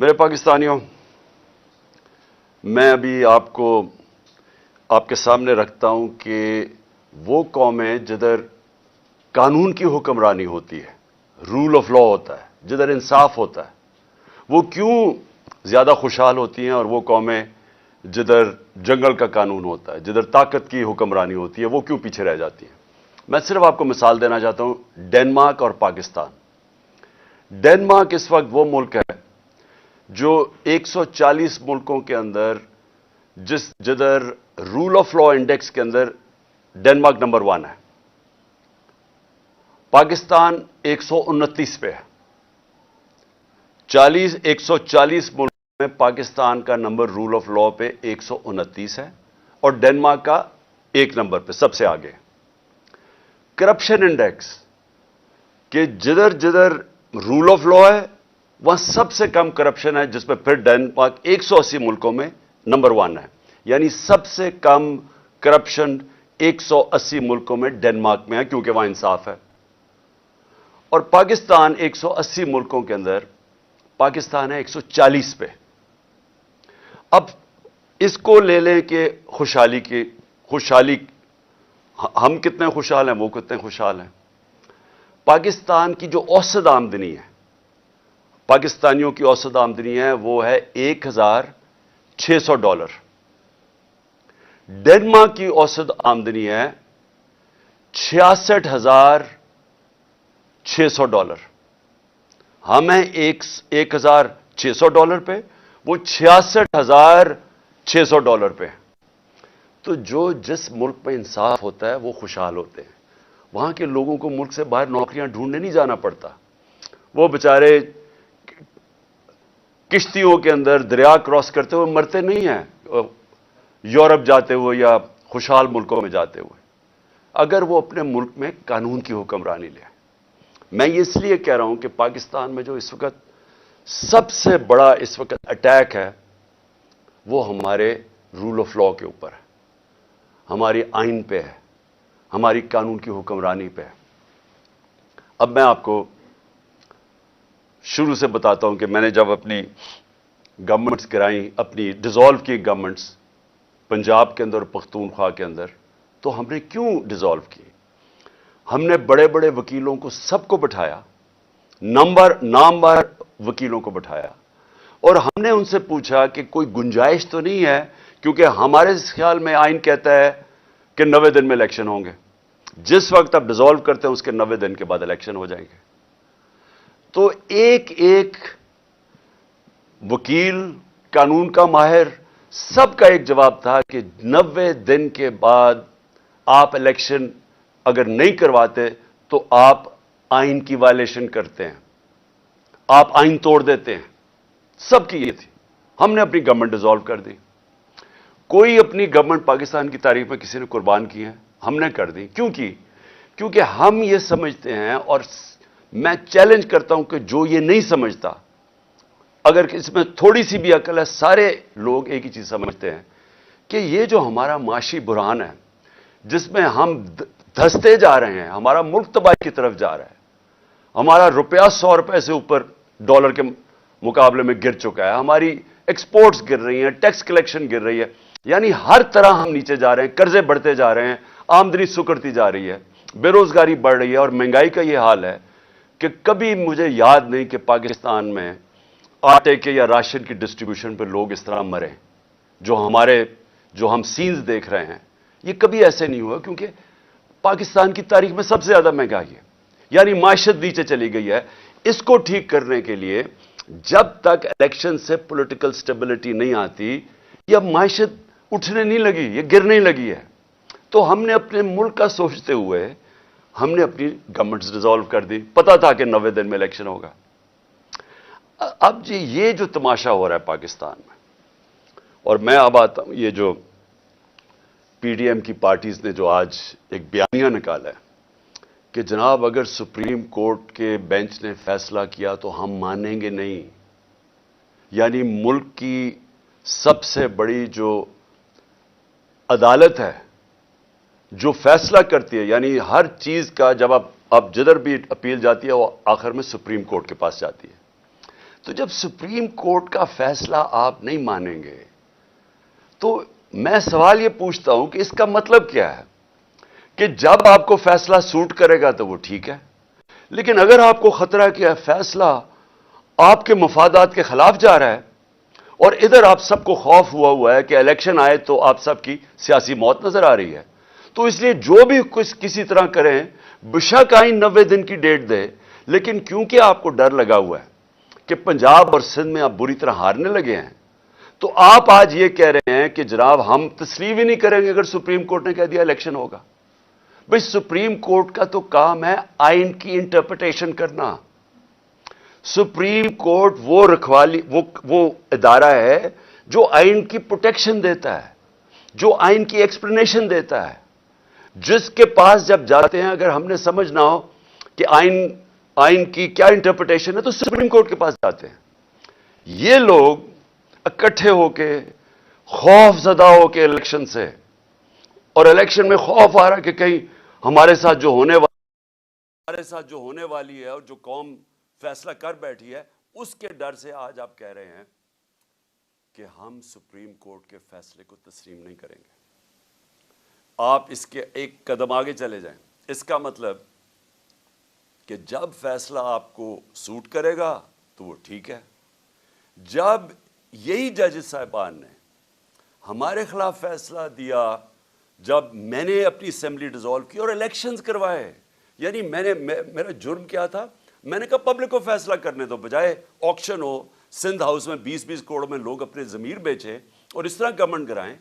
میرے پاکستانیوں، میں ابھی آپ کے سامنے رکھتا ہوں کہ وہ قومیں جدھر قانون کی حکمرانی ہوتی ہے، رول آف لا ہوتا ہے، جدھر انصاف ہوتا ہے، وہ کیوں زیادہ خوشحال ہوتی ہیں، اور وہ قومیں جدھر جنگل کا قانون ہوتا ہے، جدھر طاقت کی حکمرانی ہوتی ہے، وہ کیوں پیچھے رہ جاتی ہیں؟ میں صرف آپ کو مثال دینا چاہتا ہوں، ڈنمارک اور پاکستان۔ ڈنمارک اس وقت وہ ملک ہے جو 140 ملکوں کے اندر جدھر رول آف لا انڈیکس کے اندر ڈنمارک نمبر 1 ہے۔ پاکستان 129 پہ ہے۔ 140 ملکوں میں پاکستان کا نمبر رول آف لا پہ 129 ہے، اور ڈنمارک کا 1 نمبر پہ سب سے آگے۔ کرپشن انڈیکس کہ جدھر جدھر رول آف لا ہے وہاں سب سے کم کرپشن ہے، جس میں پھر ڈنمارک 180 ملکوں میں نمبر 1 ہے، یعنی سب سے کم کرپشن 180 ملکوں میں ڈنمارک میں ہے، کیونکہ وہاں انصاف ہے۔ اور پاکستان 180 ملکوں کے اندر پاکستان ہے 140 پہ۔ اب اس کو لے لیں کہ خوشحالی ہم کتنے خوشحال ہیں، وہ کتنے خوشحال ہیں۔ پاکستان کی جو اوسط آمدنی ہے، پاکستانیوں کی اوسط آمدنی ہے، وہ ہے $1,600۔ ڈنمارک کی اوسط آمدنی ہے $66,600۔ ہم ہیں $1,600 پہ، وہ $66,600 پہ۔ تو جس ملک میں انصاف ہوتا ہے وہ خوشحال ہوتے ہیں۔ وہاں کے لوگوں کو ملک سے باہر نوکریاں ڈھونڈنے نہیں جانا پڑتا، وہ بیچارے کشتیوں کے اندر دریا کراس کرتے ہوئے مرتے نہیں ہیں، یورپ جاتے ہوئے یا خوشحال ملکوں میں جاتے ہوئے، اگر وہ اپنے ملک میں قانون کی حکمرانی لے۔ میں یہ اس لیے کہہ رہا ہوں کہ پاکستان میں جو اس وقت سب سے بڑا اٹیک ہے وہ ہمارے رول آف لا کے اوپر ہے، ہماری آئین پہ ہے، ہماری قانون کی حکمرانی پہ ہے۔ اب میں آپ کو شروع سے بتاتا ہوں کہ میں نے جب اپنی گورنمنٹس گرائیں، اپنی ڈیزالو کی گورنمنٹس پنجاب کے اندر اور پختونخوا کے اندر، تو ہم نے کیوں ڈیزالو کی؟ ہم نے بڑے بڑے وکیلوں کو سب کو بٹھایا، نامور وکیلوں کو بٹھایا، اور ہم نے ان سے پوچھا کہ کوئی گنجائش تو نہیں ہے، کیونکہ ہمارے خیال میں آئین کہتا ہے کہ 90 دن میں الیکشن ہوں گے، جس وقت آپ ڈیزالو کرتے ہیں اس کے 90 دن کے بعد الیکشن ہو جائیں گے۔ تو ایک وکیل، قانون کا ماہر، سب کا ایک جواب تھا کہ 90 دن کے بعد آپ الیکشن اگر نہیں کرواتے تو آپ آئین کی وائلیشن کرتے ہیں، آپ آئین توڑ دیتے ہیں۔ سب کی یہ تھی۔ ہم نے اپنی گورنمنٹ ڈیزالو کر دی۔ کوئی اپنی گورنمنٹ پاکستان کی تاریخ میں کسی نے قربان کی ہے؟ ہم نے کر دی۔ کیونکہ ہم یہ سمجھتے ہیں، اور میں چیلنج کرتا ہوں کہ جو یہ نہیں سمجھتا، اگر اس میں تھوڑی سی بھی عقل ہے، سارے لوگ ایک ہی چیز سمجھتے ہیں کہ یہ جو ہمارا معاشی بحران ہے، جس میں ہم دھستے جا رہے ہیں، ہمارا ملک تباہی کی طرف جا رہا ہے، ہمارا روپیہ 100 روپے سے اوپر ڈالر کے مقابلے میں گر چکا ہے، ہماری ایکسپورٹس گر رہی ہیں، ٹیکس کلیکشن گر رہی ہے، یعنی ہر طرح ہم نیچے جا رہے ہیں، قرضے بڑھتے جا رہے ہیں، آمدنی سکڑتی جا رہی ہے، بے روزگاری بڑھ رہی ہے، اور مہنگائی کا یہ حال ہے کہ کبھی مجھے یاد نہیں کہ پاکستان میں آٹے کے یا راشن کی ڈسٹریبیوشن پہ لوگ اس طرح مرے، جو ہم سینز دیکھ رہے ہیں، یہ کبھی ایسے نہیں ہوا، کیونکہ پاکستان کی تاریخ میں سب سے زیادہ مہنگائی ہے، یعنی معیشت نیچے چلی گئی ہے۔ اس کو ٹھیک کرنے کے لیے جب تک الیکشن سے پولیٹیکل سٹیبلٹی نہیں آتی، یہ معیشت اٹھنے نہیں لگی، یہ گرنے لگی ہے۔ تو ہم نے اپنے ملک کا سوچتے ہوئے ہم نے اپنی گورنمنٹس ڈیزالو کر دی، پتا تھا کہ 90 دن میں الیکشن ہوگا۔ اب جی یہ جو تماشا ہو رہا ہے پاکستان میں، اور میں اب آتا ہوں، یہ جو پی ڈی ایم کی پارٹیز نے جو آج ایک بیانیہ نکالا ہے کہ جناب اگر سپریم کورٹ کے بینچ نے فیصلہ کیا تو ہم مانیں گے نہیں، یعنی ملک کی سب سے بڑی جو عدالت ہے، جو فیصلہ کرتی ہے، یعنی ہر چیز کا جب اب جدھر بھی اپیل جاتی ہے وہ آخر میں سپریم کورٹ کے پاس جاتی ہے۔ تو جب سپریم کورٹ کا فیصلہ آپ نہیں مانیں گے تو میں سوال یہ پوچھتا ہوں کہ اس کا مطلب کیا ہے کہ جب آپ کو فیصلہ سوٹ کرے گا تو وہ ٹھیک ہے، لیکن اگر آپ کو خطرہ کہ فیصلہ آپ کے مفادات کے خلاف جا رہا ہے اور ادھر آپ سب کو خوف ہوا ہے کہ الیکشن آئے تو آپ سب کی سیاسی موت نظر آ رہی ہے، تو اس لیے جو بھی کسی طرح کریں بشک آئین 90 دن کی ڈیٹ دے، لیکن کیونکہ آپ کو ڈر لگا ہوا ہے کہ پنجاب اور سندھ میں آپ بری طرح ہارنے لگے ہیں، تو آپ آج یہ کہہ رہے ہیں کہ جناب ہم تسلیم ہی نہیں کریں گے اگر سپریم کورٹ نے کہہ دیا الیکشن ہوگا۔ بھئی سپریم کورٹ کا تو کام ہے آئین کی انٹرپریٹیشن کرنا۔ سپریم کورٹ وہ رکھوالی وہ ادارہ ہے جو آئین کی پروٹیکشن دیتا ہے، جو آئین کی ایکسپلینیشن دیتا ہے، جس کے پاس جب جاتے ہیں اگر ہم نے سمجھنا ہو کہ آئین کی کیا انٹرپریٹیشن ہے تو سپریم کورٹ کے پاس جاتے ہیں۔ یہ لوگ اکٹھے ہو کے خوف زدہ ہو کے الیکشن سے، اور الیکشن میں خوف آ رہا کہ کہیں ہمارے ساتھ جو ہونے والی ہے اور جو قوم فیصلہ کر بیٹھی ہے اس کے ڈر سے آج آپ کہہ رہے ہیں کہ ہم سپریم کورٹ کے فیصلے کو تسلیم نہیں کریں گے۔ آپ اس کے ایک قدم آگے چلے جائیں، اس کا مطلب کہ جب فیصلہ آپ کو سوٹ کرے گا تو وہ ٹھیک ہے، جب یہی ججز صاحبان نے ہمارے خلاف فیصلہ دیا، جب میں نے اپنی اسمبلی ڈیزالو کی اور الیکشنز کروائے، یعنی میرا جرم کیا تھا؟ میں نے کہا پبلک کو فیصلہ کرنے دو، بجائے آکشن ہو سندھ ہاؤس میں 20 کروڑ میں لوگ اپنے ضمیر بیچیں اور اس طرح گورنمنٹ کرائیں،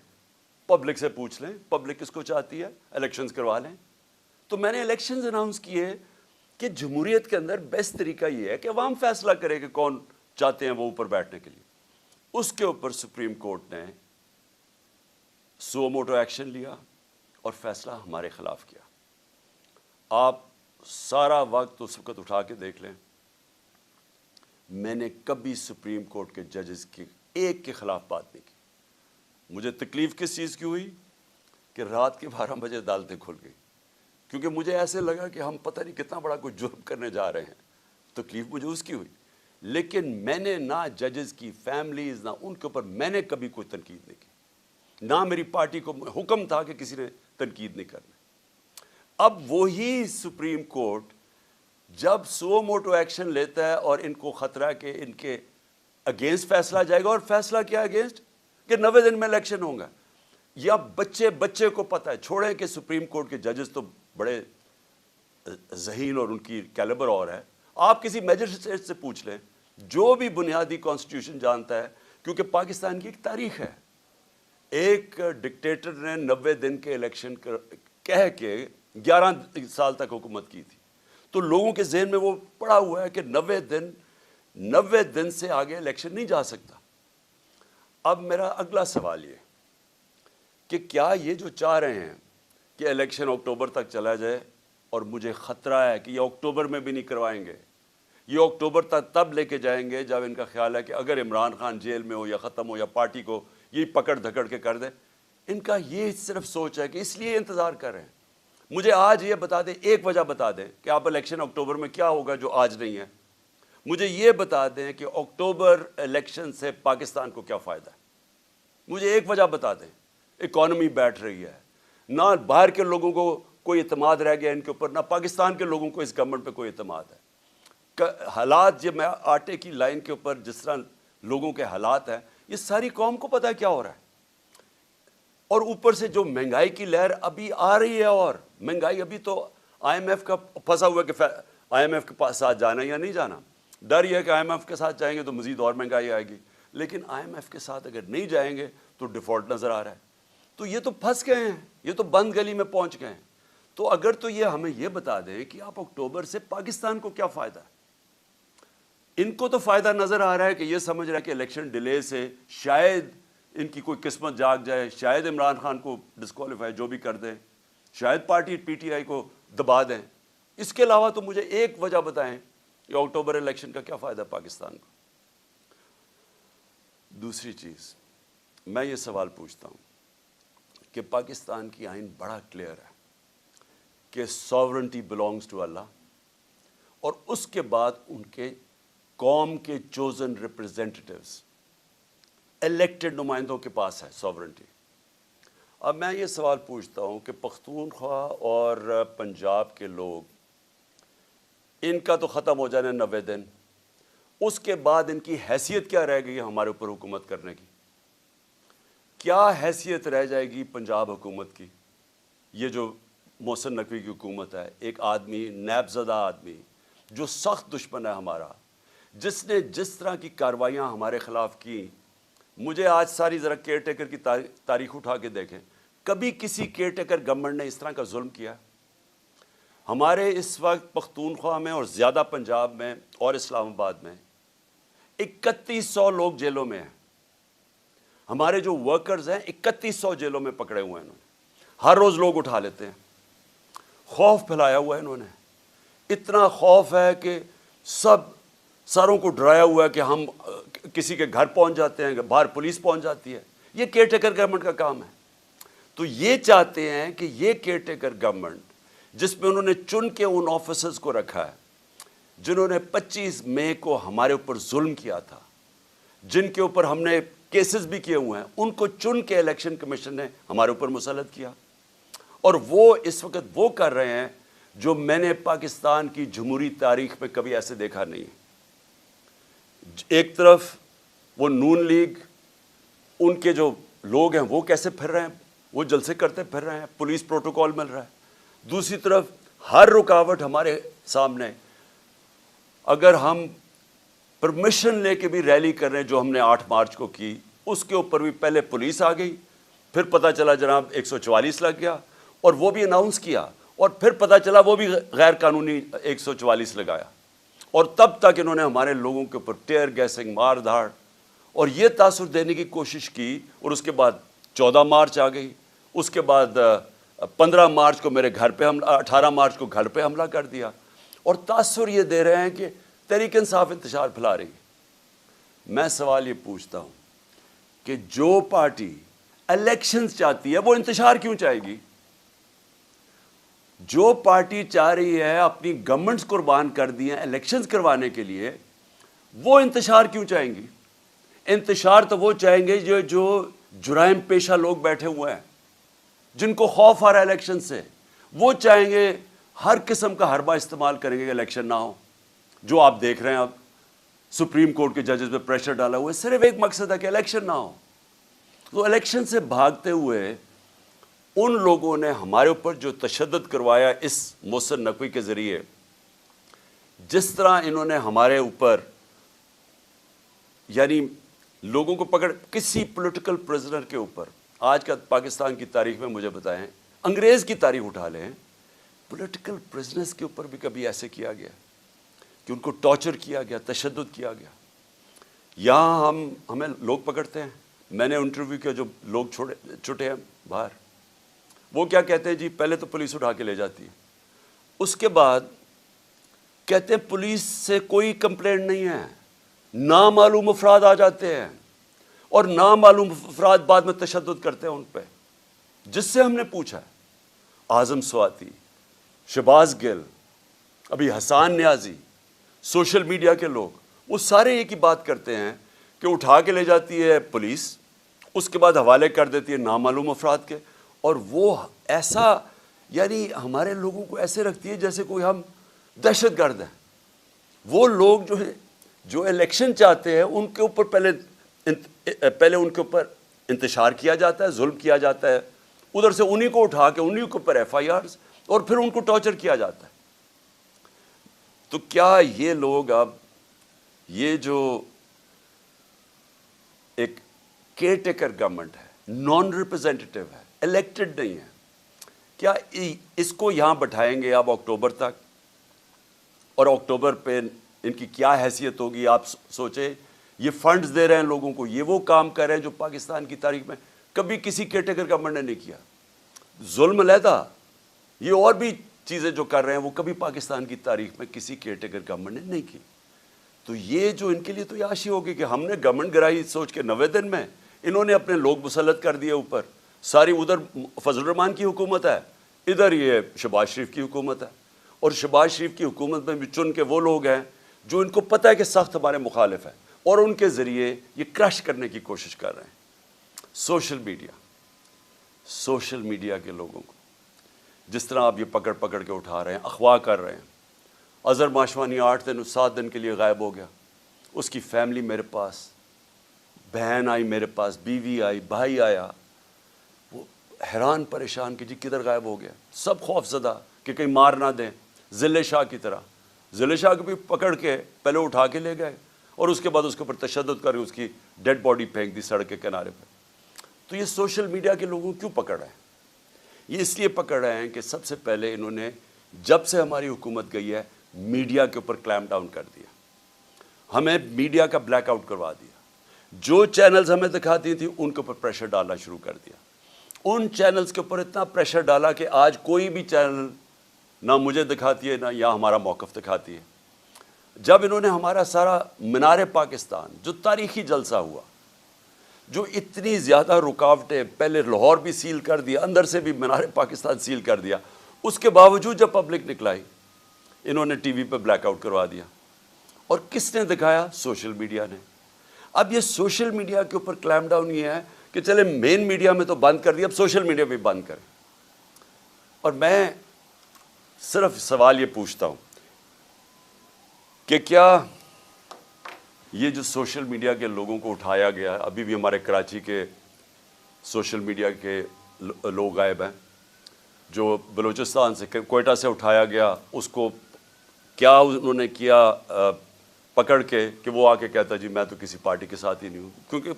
پبلک سے پوچھ لیں پبلک کس کو چاہتی ہے، الیکشنز کروا لیں۔ تو میں نے الیکشنز اناؤنس کیے کہ جمہوریت کے اندر بیسٹ طریقہ یہ ہے کہ عوام فیصلہ کرے کہ کون چاہتے ہیں وہ اوپر بیٹھنے کے لیے۔ اس کے اوپر سپریم کورٹ نے سو موٹو ایکشن لیا اور فیصلہ ہمارے خلاف کیا۔ آپ سارا وقت اس وقت اٹھا کے دیکھ لیں، میں نے کبھی سپریم کورٹ کے ججز کی ایک کے خلاف بات نہیں کی۔ مجھے تکلیف کس چیز کی ہوئی کہ رات کے 12 بجے عدالتیں کھل گئی، کیونکہ مجھے ایسے لگا کہ ہم پتہ نہیں کتنا بڑا کوئی جرم کرنے جا رہے ہیں۔ تکلیف مجھے اس کی ہوئی، لیکن میں نے نہ ججز کی فیملیز نہ ان کے اوپر میں نے کبھی کوئی تنقید نہیں کی، نہ میری پارٹی کو حکم تھا کہ کسی نے تنقید نہیں کرنا۔ اب وہی سپریم کورٹ جب سو موٹو ایکشن لیتا ہے اور ان کو خطرہ کہ ان کے اگینسٹ فیصلہ جائے گا، اور فیصلہ کیا اگینسٹ کہ 90 دن میں الیکشن ہوں گا، یا بچے کو پتہ ہے، چھوڑیں کہ سپریم کورٹ کے ججز تو بڑے ذہین اور ان کی کیلیبر اور ہے، آپ کسی میجسٹریٹ سے پوچھ لیں جو بھی بنیادی کانسٹیٹیوشن جانتا ہے، کیونکہ پاکستان کی ایک تاریخ ہے، ایک ڈکٹیٹر نے 90 دن کے الیکشن کہہ کے 11 سال تک حکومت کی تھی، تو لوگوں کے ذہن میں وہ پڑا ہوا ہے کہ 90 دن سے آگے الیکشن نہیں جا سکتا۔ اب میرا اگلا سوال یہ کہ کیا یہ جو چاہ رہے ہیں کہ الیکشن اکتوبر تک چلا جائے، اور مجھے خطرہ ہے کہ یہ اکتوبر میں بھی نہیں کروائیں گے، یہ اکتوبر تک تب لے کے جائیں گے جب ان کا خیال ہے کہ اگر عمران خان جیل میں ہو یا ختم ہو یا پارٹی کو یہ پکڑ دھکڑ کے کر دے، ان کا یہ صرف سوچ ہے کہ اس لیے انتظار کر رہے ہیں۔ مجھے آج یہ بتا دیں، ایک وجہ بتا دیں کہ آپ الیکشن اکتوبر میں کیا ہوگا جو آج نہیں ہے۔ مجھے یہ بتا دیں کہ اکتوبر الیکشن سے پاکستان کو کیا فائدہ ہے، مجھے ایک وجہ بتا دیں۔ اکانومی بیٹھ رہی ہے، نہ باہر کے لوگوں کو کوئی اعتماد رہ گیا ان کے اوپر، نہ پاکستان کے لوگوں کو اس گورنمنٹ پہ کوئی اعتماد ہے۔ حالات یہ میں آٹے کی لائن کے اوپر جس طرح لوگوں کے حالات ہیں، یہ ساری قوم کو پتہ ہے کیا ہو رہا ہے، اور اوپر سے جو مہنگائی کی لہر ابھی آ رہی ہے، اور مہنگائی ابھی تو آئی ایم ایف کا پھنسا ہوا ہے کہ آئی ایم ایف کے ساتھ جانا یا نہیں جانا۔ ڈر یہ ہے کہ آئی ایم ایف کے ساتھ جائیں گے تو مزید اور مہنگائی آئے گی، لیکن آئی ایم ایف کے ساتھ اگر نہیں جائیں گے تو ڈیفالٹ نظر آ رہا ہے۔ تو یہ تو پھنس گئے ہیں، یہ تو بند گلی میں پہنچ گئے ہیں۔ تو اگر تو یہ ہمیں یہ بتا دیں کہ آپ اکتوبر سے پاکستان کو کیا فائدہ ہے۔ ان کو تو فائدہ نظر آ رہا ہے کہ یہ سمجھ رہا ہے کہ الیکشن ڈیلے سے شاید ان کی کوئی قسمت جاگ جائے، شاید عمران خان کو ڈسکوالیفائی جو بھی کر دیں، شاید پارٹی پی ٹی آئی کو دبا دیں۔ اس کے علاوہ تو مجھے ایک وجہ بتائیں کہ اکتوبر الیکشن کا کیا فائدہ پاکستان کو۔ دوسری چیز میں یہ سوال پوچھتا ہوں کہ پاکستان کی آئین بڑا کلیئر ہے کہ ساورنٹی بلانگز ٹو اللہ، اور اس کے بعد ان کے قوم کے چوزن ریپرزینٹیٹیوز، الیکٹڈ نمائندوں کے پاس ہے سوورنٹی۔ اب میں یہ سوال پوچھتا ہوں کہ پختونخوا اور پنجاب کے لوگ، ان کا تو ختم ہو جانا 90 دن، اس کے بعد ان کی حیثیت کیا رہ گئی ہمارے اوپر حکومت کرنے کی؟ کیا حیثیت رہ جائے گی پنجاب حکومت کی؟ یہ جو محسن نقوی کی حکومت ہے، ایک آدمی، نیب زدہ آدمی جو سخت دشمن ہے ہمارا، جس نے جس طرح کی کارروائیاں ہمارے خلاف کی، مجھے آج ساری ذرا کیئر ٹیکر کی تاریخ اٹھا کے دیکھیں، کبھی کسی کیئر ٹیکر گورنمنٹ نے اس طرح کا ظلم کیا؟ ہمارے اس وقت پختونخوا میں اور زیادہ پنجاب میں اور اسلام آباد میں 3100 لوگ جیلوں میں ہیں۔ ہمارے جو ورکرز ہیں 3100 جیلوں میں پکڑے ہوئے ہیں انہوں نے، ہر روز لوگ اٹھا لیتے ہیں۔ خوف پھیلایا ہوا ہے انہوں نے، اتنا خوف ہے کہ سب ساروں کو ڈرایا ہوا ہے کہ ہم کسی کے گھر پہنچ جاتے ہیں، باہر پولیس پہنچ جاتی ہے۔ یہ کیئر ٹیکر گورنمنٹ کا کام ہے۔ تو یہ چاہتے ہیں کہ یہ کیئر ٹیکر گورنمنٹ، جس میں انہوں نے چن کے ان آفیسرز کو رکھا ہے جنہوں نے 25 مئی کو ہمارے اوپر ظلم کیا تھا، جن کے اوپر ہم نے کیسز بھی کیے ہوئے ہیں، ان کو چن کے الیکشن کمیشن نے ہمارے اوپر مسلط کیا، اور وہ اس وقت وہ کر رہے ہیں جو میں نے پاکستان کی جمہوری تاریخ میں کبھی ایسے دیکھا نہیں ہے۔ ایک طرف وہ نون لیگ، ان کے جو لوگ ہیں وہ کیسے پھر رہے ہیں، وہ جلسے کرتے پھر رہے ہیں، پولیس پروٹوکول مل رہا ہے۔ دوسری طرف ہر رکاوٹ ہمارے سامنے، اگر ہم پرمیشن لے کے بھی ریلی کر رہے ہیں جو ہم نے 8 مارچ کو کی، اس کے اوپر بھی پہلے پولیس آ گئی، پھر پتہ چلا جناب 144 لگ گیا، اور وہ بھی اناؤنس کیا، اور پھر پتہ چلا وہ بھی غیر قانونی 144 لگایا، اور تب تک انہوں نے ہمارے لوگوں کے اوپر ٹیئر گیسنگ، مار دھاڑ اور یہ تاثر دینے کی کوشش کی، اور اس کے بعد 14 مارچ آ گئی، اس کے بعد 15 مارچ کو میرے گھر پہ حملہ، 18 مارچ کو گھر پہ حملہ کر دیا، اور تاثر یہ دے رہے ہیں کہ تحریک انصاف انتشار پھیلا رہی ہے۔ میں سوال یہ پوچھتا ہوں کہ جو پارٹی الیکشنز چاہتی ہے وہ انتشار کیوں چاہے گی؟ جو پارٹی چاہ رہی ہے اپنی گورنمنٹس قربان کر دی ہیں الیکشنز کروانے کے لیے، وہ انتشار کیوں چاہیں گی؟ انتشار تو وہ چاہیں گے جو جرائم پیشہ لوگ بیٹھے ہوئے ہیں، جن کو خوف آ رہا ہے الیکشن سے، وہ چاہیں گے، ہر قسم کا حربہ استعمال کریں گے کہ الیکشن نہ ہو۔ جو آپ دیکھ رہے ہیں اب سپریم کورٹ کے ججز پہ پریشر ڈالا ہوا ہے، صرف ایک مقصد ہے کہ الیکشن نہ ہو۔ تو الیکشن سے بھاگتے ہوئے ان لوگوں نے ہمارے اوپر جو تشدد کروایا اس محسن نقوی کے ذریعے، جس طرح انہوں نے ہمارے اوپر یعنی لوگوں کو پکڑ، کسی پولیٹیکل پرزنر کے اوپر، آج کا پاکستان کی تاریخ میں مجھے بتائیں، انگریز کی تاریخ اٹھا لیں، پولیٹیکل پرزنرز کے اوپر بھی کبھی ایسے کیا گیا کہ ان کو ٹارچر کیا گیا، تشدد کیا گیا؟ یہاں ہمیں لوگ پکڑتے ہیں، میں نے انٹرویو کیا جو لوگ چھوٹے ہیں باہر، وہ کیا کہتے ہیں؟ جی پہلے تو پولیس اٹھا کے لے جاتی ہے، اس کے بعد کہتے ہیں پولیس سے کوئی کمپلینٹ نہیں ہے، نامعلوم افراد آ جاتے ہیں اور نامعلوم افراد بعد میں تشدد کرتے ہیں ان پہ۔ جس سے ہم نے پوچھا ہے، اعظم سواتی، شہباز گل، ابھی حسان نیازی، سوشل میڈیا کے لوگ، وہ سارے ایک ہی بات کرتے ہیں کہ اٹھا کے لے جاتی ہے پولیس، اس کے بعد حوالے کر دیتی ہے نامعلوم افراد کے، اور وہ ایسا یعنی ہمارے لوگوں کو ایسے رکھتی ہے جیسے کوئی ہم دہشت گرد ہیں۔ وہ لوگ جو ہیں جو الیکشن چاہتے ہیں، ان کے اوپر پہلے ان کے اوپر انتشار کیا جاتا ہے، ظلم کیا جاتا ہے، ادھر سے انہی کو اٹھا کے انہی کے اوپر FIRs، اور پھر ان کو ٹارچر کیا جاتا ہے۔ تو کیا یہ لوگ اب یہ جو ایک کیئر ٹیکر گورنمنٹ ہے، نان ریپرزینٹیٹیو ہے، الیکٹڈ نہیں ہے، کیا اس کو یہاں بٹھائیں گے اب اکتوبر تک؟ اور اکتوبر پہ ان کی کیا حیثیت ہوگی؟ آپ سوچیں، یہ فنڈز دے رہے ہیں لوگوں کو، یہ وہ کام کر رہے ہیں جو پاکستان کی تاریخ میں کبھی کسی کیئر ٹیکر گورنمنٹ نے نہیں کیا۔ ظلم علیحدہ، یہ اور بھی چیزیں جو کر رہے ہیں وہ کبھی پاکستان کی تاریخ میں کسی کیئر ٹیکر گورنمنٹ نے نہیں کی۔ تو یہ جو ان کے لیے تو عیاشی ہوگی کہ ہم نے گورنمنٹ گرائی سوچ کے 90 دن میں انہوں نے اپنے لوگ مسلط کر دیے اوپر، ساری ادھر فضل الرحمان کی حکومت ہے، ادھر یہ شہباز شریف کی حکومت ہے، اور شہباز شریف کی حکومت میں بھی چن کے وہ لوگ ہیں جو ان کو پتہ ہے کہ سخت ہمارے مخالف ہیں، اور ان کے ذریعے یہ کرش کرنے کی کوشش کر رہے ہیں۔ سوشل میڈیا کے لوگوں کو جس طرح آپ یہ پکڑ پکڑ کے اٹھا رہے ہیں، اغوا کر رہے ہیں۔ اظہر ماشوانی 8 دن 7 دن کے لیے غائب ہو گیا، اس کی فیملی میرے پاس، بہن آئی میرے پاس، بیوی آئی، بھائی آیا، وہ حیران پریشان کہ جی کدھر غائب ہو گیا، سب خوف زدہ کہ کہیں مار نہ دیں، ضلع شاہ کی طرح۔ ضلع شاہ کو بھی پکڑ کے پہلے اٹھا کے لے گئے اور اس کے بعد اس کے اوپر تشدد کر اس کی ڈیڈ باڈی پھینک دی سڑک کے کنارے پہ۔ تو یہ سوشل میڈیا کے لوگوں کیوں پکڑ رہے ہیں؟ یہ اس لیے پکڑ رہے ہیں کہ سب سے پہلے انہوں نے جب سے ہماری حکومت گئی ہے میڈیا کے اوپر کلیمپ ڈاؤن کر دیا، ہمیں میڈیا کا بلیک آؤٹ کروا دیا، جو چینلز ہمیں دکھاتی تھیں ان کے اوپر پریشر ڈالنا شروع کر دیا، ان چینلز کے اوپر اتنا پریشر ڈالا کہ آج کوئی بھی چینل نہ مجھے دکھاتی ہے نہ یا ہمارا موقف دکھاتی ہے۔ جب انہوں نے ہمارا سارا مینار پاکستان جو تاریخی جلسہ ہوا، جو اتنی زیادہ رکاوٹیں، پہلے لاہور بھی سیل کر دیا، اندر سے بھی مینار پاکستان سیل کر دیا، اس کے باوجود جب پبلک نکلائی انہوں نے ٹی وی پہ بلیک آؤٹ کروا دیا۔ اور کس نے دکھایا؟ سوشل میڈیا نے۔ اب یہ سوشل میڈیا کے اوپر کلیمپ ڈاؤن یہ ہے کہ چلے مین میڈیا میں تو بند کر دیا، اب سوشل میڈیا بھی بند کریں۔ اور میں صرف سوال یہ پوچھتا ہوں کہ کیا یہ جو سوشل میڈیا کے لوگوں کو اٹھایا گیا، ابھی بھی ہمارے کراچی کے سوشل میڈیا کے لوگ غائب ہیں، جو بلوچستان سے کوئٹہ سے اٹھایا گیا، اس کو کیا انہوں نے کیا پکڑ کے کہ وہ آ کے کہتا جی میں تو کسی پارٹی کے ساتھ ہی نہیں ہوں، کیونکہ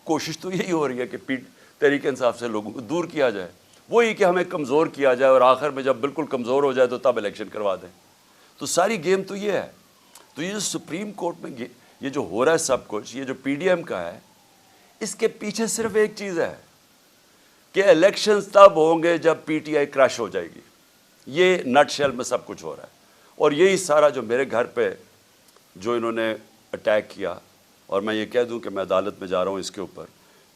کوشش تو یہی ہو رہی ہے کہ تحریک انصاف سے لوگوں کو دور کیا جائے، وہی کہ ہمیں کمزور کیا جائے اور آخر میں جب بالکل کمزور ہو جائے تو تب الیکشن کروا دیں۔ تو ساری گیم تو یہ ہے۔ تو یہ جو سپریم کورٹ میں یہ جو ہو رہا ہے سب کچھ، یہ جو پی ڈی ایم کا ہے، اس کے پیچھے صرف ایک چیز ہے کہ الیکشنز تب ہوں گے جب پی ٹی آئی کرش ہو جائے گی۔ یہ نٹ شیل میں سب کچھ ہو رہا ہے، اور یہی سارا جو میرے گھر پہ جو انہوں نے اٹیک کیا، اور میں یہ کہہ دوں کہ میں عدالت میں جا رہا ہوں اس کے اوپر،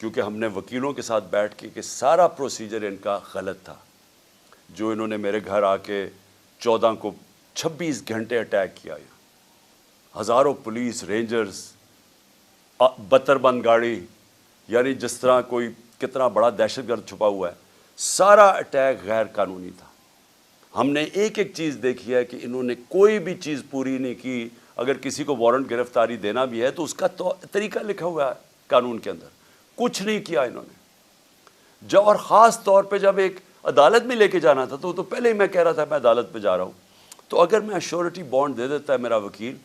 کیونکہ ہم نے وکیلوں کے ساتھ بیٹھ کے کہ سارا پروسیجر ان کا غلط تھا، جو انہوں نے میرے گھر آ کے 14 کو 26 گھنٹے اٹیک کیا، ہزاروں پولیس رینجرز، 72 بند گاڑی، یعنی جس طرح کوئی کتنا بڑا دہشت گرد چھپا ہوا ہے، سارا اٹیک غیر قانونی تھا۔ ہم نے ایک ایک چیز دیکھی ہے کہ انہوں نے کوئی بھی چیز پوری نہیں کی۔ اگر کسی کو وارنٹ گرفتاری دینا بھی ہے تو اس کا طریقہ لکھا ہوا ہے قانون کے اندر، کچھ نہیں کیا انہوں نے۔ جب اور خاص طور پہ جب ایک عدالت میں لے کے جانا تھا تو پہلے ہی میں کہہ رہا تھا میں عدالت پہ جا رہا ہوں، تو اگر میں ایشورٹی بانڈ دے دیتا ہے میرا وکیل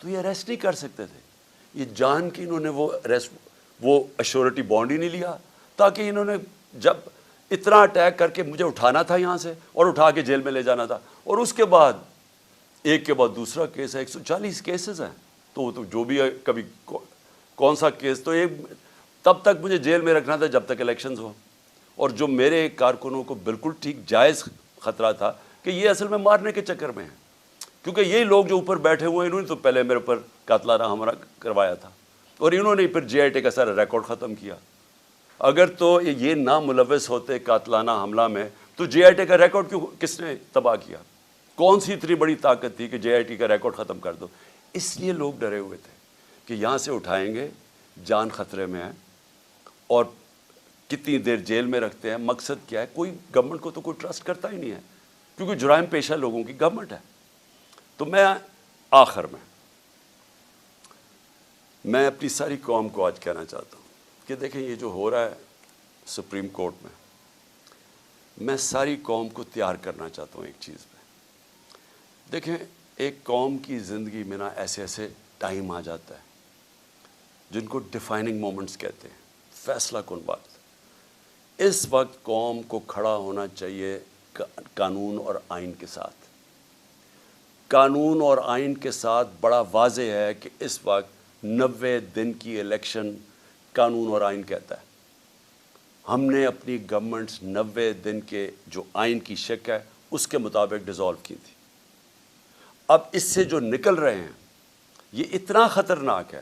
تو یہ اریسٹ نہیں کر سکتے تھے۔ یہ جان کے انہوں نے وہ ایشورٹی بانڈ ہی نہیں لیا، تاکہ انہوں نے جب اتنا اٹیک کر کے مجھے اٹھانا تھا یہاں سے اور اٹھا کے جیل میں لے جانا تھا، اور اس کے بعد ایک کے بعد دوسرا کیس ہے، 140 کیسز ہیں، تو جو بھی ہے کبھی کون سا کیس، تو ایک تب تک مجھے جیل میں رکھنا تھا جب تک الیکشنز ہو۔ اور جو میرے کارکنوں کو بالکل ٹھیک جائز خطرہ تھا کہ یہ اصل میں مارنے کے چکر میں ہیں، کیونکہ یہی لوگ جو اوپر بیٹھے ہوئے ہیں انہوں نے تو پہلے میرے اوپر قاتلانہ حملہ کروایا تھا، اور انہوں نے پھر جے آئی ٹی کا سارا ریکارڈ ختم کیا۔ اگر تو یہ نہ ملوث ہوتے قاتلانہ حملہ میں تو جے آئی ٹی کا ریکارڈ کیوں کس نے تباہ کیا؟ کون سی اتنی بڑی طاقت تھی کہ جے آئی ٹی کا ریکارڈ ختم کر دو؟ اس لیے لوگ ڈرے ہوئے تھے کہ یہاں سے اٹھائیں گے، جان خطرے میں ہے، اور کتنی دیر جیل میں رکھتے ہیں، مقصد کیا ہے؟ کوئی گورنمنٹ کو تو کوئی ٹرسٹ کرتا ہی نہیں ہے، کیونکہ جرائم پیشہ لوگوں کی گورنمنٹ ہے۔ تو میں آخر میں اپنی ساری قوم کو آج کہنا چاہتا ہوں کہ دیکھیں یہ جو ہو رہا ہے سپریم کورٹ میں، میں ساری قوم کو تیار کرنا چاہتا ہوں ایک چیز پہ۔ دیکھیں ایک قوم کی زندگی میں نا ایسے ایسے ٹائم آ جاتا ہے جن کو ڈیفائننگ مومنٹس کہتے ہیں، فیصلہ کن وقت۔ اس وقت قوم کو کھڑا ہونا چاہیے قانون اور آئین کے ساتھ۔ قانون اور آئین کے ساتھ بڑا واضح ہے کہ اس وقت 90 دن کی الیکشن قانون اور آئین کہتا ہے۔ ہم نے اپنی گورنمنٹس 90 دن کے جو آئین کی شک ہے اس کے مطابق ڈیزالو کی تھی۔ اب اس سے جو نکل رہے ہیں یہ اتنا خطرناک ہے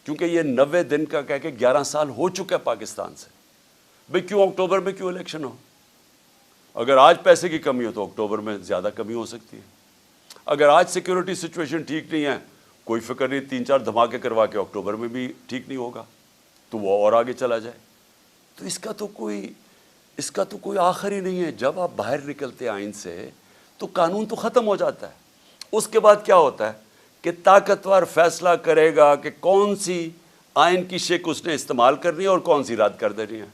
کیونکہ یہ 90 دن کا کہہ کے 11 سال ہو چکا ہے پاکستان سے۔ بھئی کیوں اکتوبر میں کیوں الیکشن ہو؟ اگر آج پیسے کی کمی ہو تو اکتوبر میں زیادہ کمی ہو سکتی ہے۔ اگر آج سیکیورٹی سچویشن ٹھیک نہیں ہے کوئی فکر نہیں 3-4 دھماکے کروا کے اکتوبر میں بھی ٹھیک نہیں ہوگا تو وہ اور آگے چلا جائے. تو اس کا تو کوئی آخر ہی نہیں ہے. جب آپ باہر نکلتے آئین سے تو قانون تو ختم ہو جاتا ہے. اس کے بعد کیا ہوتا ہے کہ طاقتور فیصلہ کرے گا کہ کون سی آئین کی شق اس نے استعمال کرنی ہے اور کون سی رد کر دینی ہے.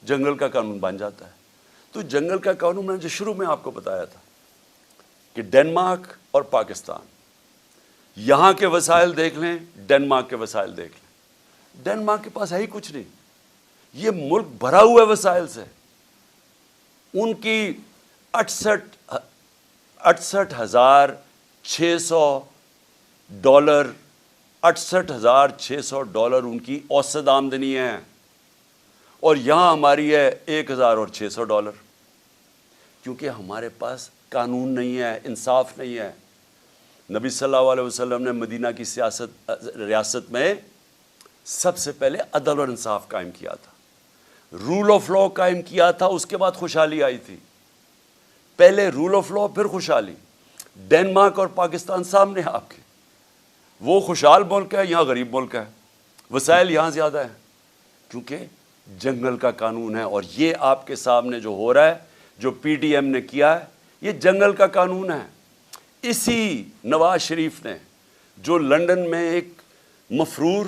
جنگل کا قانون بن جاتا ہے. تو جنگل کا قانون میں نے جو شروع میں آپ کو بتایا تھا کہ ڈنمارک اور پاکستان, یہاں کے وسائل دیکھ لیں, ڈنمارک کے وسائل دیکھ لیں. ڈنمارک کے پاس ہے ہی کچھ نہیں. یہ ملک بھرا ہوا ہے وسائل سے. ان کی 68,600 ڈالر $68,600 ان کی اوسط آمدنی ہے, اور یہاں ہماری ہے $1,600. کیونکہ ہمارے پاس قانون نہیں ہے, انصاف نہیں ہے. نبی صلی اللہ علیہ وسلم نے مدینہ کی ریاست میں سب سے پہلے عدل اور انصاف قائم کیا تھا, رول آف لا قائم کیا تھا. اس کے بعد خوشحالی آئی تھی. پہلے رول آف لا پھر خوشحالی. ڈنمارک اور پاکستان سامنے ہیں آپ کے. وہ خوشحال ملک ہے, یہاں غریب ملک ہے. وسائل یہاں زیادہ ہیں کیونکہ جنگل کا قانون ہے. اور یہ آپ کے سامنے جو ہو رہا ہے, جو پی ڈی ایم نے کیا ہے, یہ جنگل کا قانون ہے. اسی نواز شریف نے جو لندن میں ایک مفرور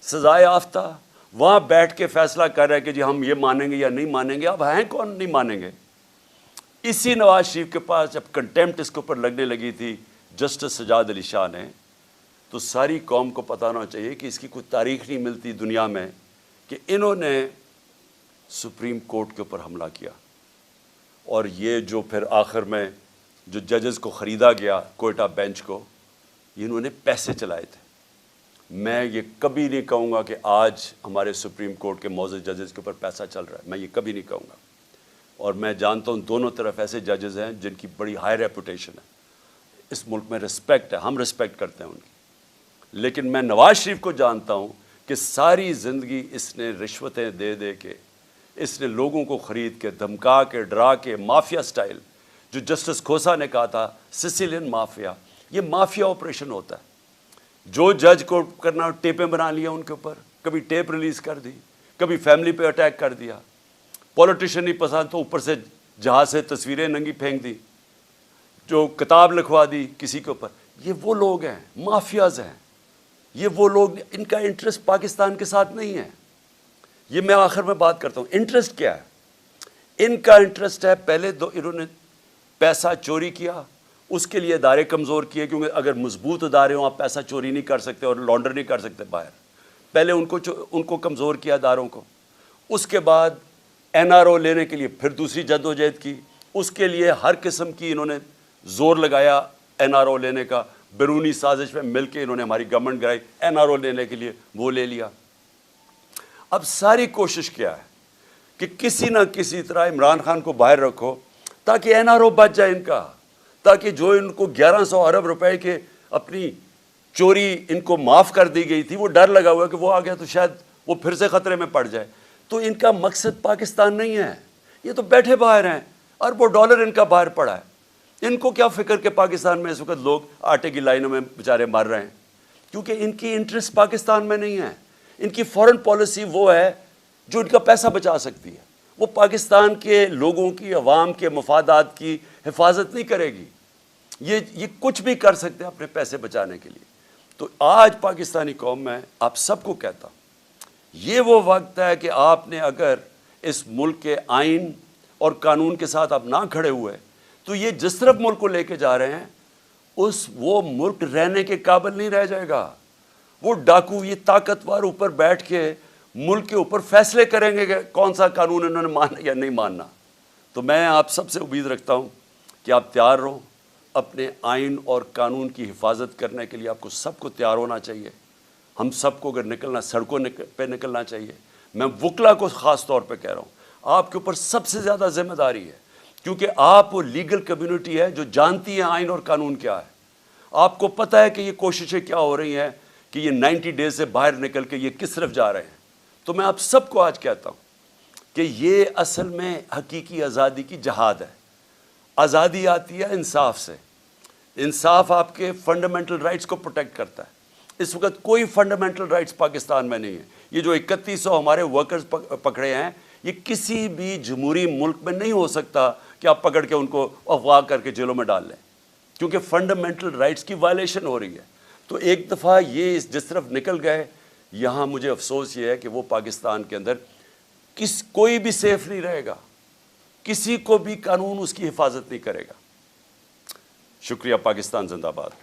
سزائے یافتہ وہاں بیٹھ کے فیصلہ کر رہا ہے کہ جی ہم یہ مانیں گے یا نہیں مانیں گے. اب ہیں کون نہیں مانیں گے؟ اسی نواز شریف کے پاس جب کنٹیمپٹ اس کے اوپر لگنے لگی تھی جسٹس سجاد علی شاہ نے, تو ساری قوم کو پتہ ہونا چاہیے کہ اس کی کوئی تاریخ نہیں ملتی دنیا میں کہ انہوں نے سپریم کورٹ کے اوپر حملہ کیا. اور یہ جو پھر آخر میں جو ججز کو خریدا گیا کوئٹہ بینچ کو, انہوں نے پیسے چلائے تھے. میں یہ کبھی نہیں کہوں گا کہ آج ہمارے سپریم کورٹ کے معزز ججز کے اوپر پیسہ چل رہا ہے. میں یہ کبھی نہیں کہوں گا. اور میں جانتا ہوں دونوں طرف ایسے ججز ہیں جن کی بڑی ہائی ریپوٹیشن ہے. اس ملک میں رسپیکٹ ہے, ہم رسپیکٹ کرتے ہیں ان کی. لیکن میں نواز شریف کو جانتا ہوں کہ ساری زندگی اس نے رشوتیں دے دے کے, اس نے لوگوں کو خرید کے, دھمکا کے, ڈرا کے, مافیا سٹائل, جو جسٹس کھوسا نے کہا تھا سسیلین مافیا, یہ مافیا آپریشن ہوتا ہے. جو جج کو کرنا ٹیپیں بنا لیا ان کے اوپر, کبھی ٹیپ ریلیز کر دی, کبھی فیملی پہ اٹیک کر دیا. پولیٹیشین نہیں پسند تو اوپر سے جہاز سے تصویریں ننگی پھینک دی, جو کتاب لکھوا دی کسی کے اوپر. یہ وہ لوگ ہیں, مافیاز ہیں. یہ وہ لوگ, ان کا انٹرسٹ پاکستان کے ساتھ نہیں ہے. یہ میں آخر میں بات کرتا ہوں انٹرسٹ کیا ہے. ان کا انٹرسٹ ہے پہلے انہوں نے پیسہ چوری کیا, اس کے لیے ادارے کمزور کیے, کیونکہ اگر مضبوط ادارے ہوں آپ پیسہ چوری نہیں کر سکتے اور لانڈر نہیں کر سکتے باہر. پہلے ان کو کمزور کیا اداروں کو. اس کے بعد این آر او لینے کے لیے پھر دوسری جدوجہد کی. اس کے لیے ہر قسم کی انہوں نے زور لگایا این آر او لینے کا. بیرونی سازش میں مل کے انہوں نے ہماری گورنمنٹ گرائی این آر او لینے کے لیے, وہ لے لیا. اب ساری کوشش کیا ہے کہ کسی نہ کسی طرح عمران خان کو باہر رکھو تاکہ این آر او بچ جائے ان کا, تاکہ جو ان کو 1100 ارب روپے کے اپنی چوری ان کو معاف کر دی گئی تھی, وہ ڈر لگا ہوا کہ وہ آ گیا تو شاید وہ پھر سے خطرے میں پڑ جائے. تو ان کا مقصد پاکستان نہیں ہے. یہ تو بیٹھے باہر ہیں, اربوں ڈالر ان کا باہر پڑا ہے. ان کو کیا فکر کہ پاکستان میں اس وقت لوگ آٹے کی لائنوں میں بیچارے مر رہے ہیں, کیونکہ ان کی انٹرسٹ پاکستان میں نہیں ہے. ان کی فورن پالیسی وہ ہے جو ان کا پیسہ بچا سکتی ہے. وہ پاکستان کے لوگوں کی, عوام کے مفادات کی حفاظت نہیں کرے گی. یہ کچھ بھی کر سکتے ہیں اپنے پیسے بچانے کے لیے. تو آج پاکستانی قوم میں آپ سب کو کہتا ہوں, یہ وہ وقت ہے کہ آپ نے اگر اس ملک کے آئین اور قانون کے ساتھ آپ نہ کھڑے ہوئے تو یہ جس طرف ملک کو لے کے جا رہے ہیں وہ ملک رہنے کے قابل نہیں رہ جائے گا. وہ ڈاکو, یہ طاقتور اوپر بیٹھ کے ملک کے اوپر فیصلے کریں گے کہ کون سا قانون انہوں نے ماننا یا نہیں ماننا. تو میں آپ سب سے امید رکھتا ہوں کہ آپ تیار رہو. اپنے آئین اور قانون کی حفاظت کرنے کے لیے آپ کو سب کو تیار ہونا چاہیے. ہم سب کو اگر نکلنا, سڑکوں پہ نکلنا چاہیے. میں وکلا کو خاص طور پہ کہہ رہا ہوں, آپ کے اوپر سب سے زیادہ ذمہ داری ہے, کیونکہ آپ وہ لیگل کمیونٹی ہے جو جانتی ہے آئین اور قانون کیا ہے. آپ کو پتہ ہے کہ یہ کوششیں کیا ہو رہی ہیں کہ یہ 90 ڈیز سے باہر نکل کے یہ کس طرف جا رہے ہیں. تو میں آپ سب کو آج کہتا ہوں کہ یہ اصل میں حقیقی آزادی کی جہاد ہے. آزادی آتی ہے انصاف سے. انصاف آپ کے فنڈامنٹل رائٹس کو پروٹیکٹ کرتا ہے. اس وقت کوئی فنڈامنٹل رائٹس پاکستان میں نہیں ہے. یہ جو 3100 ہمارے ورکرز پکڑے ہیں، یہ کسی بھی جمہوری ملک میں نہیں ہو سکتا کہ آپ پکڑ کے ان کو اغوا کر کے جیلوں میں ڈال لیں، کیونکہ فنڈامنٹل رائٹس کی وائلیشن ہو رہی ہے. تو ایک دفعہ یہ جس طرف نکل گئے، یہاں مجھے افسوس یہ ہے کہ وہ پاکستان کے اندر کوئی بھی سیف نہیں رہے گا، کسی کو بھی قانون اس کی حفاظت نہیں کرے گا. شکریہ. پاکستان زندہ باد.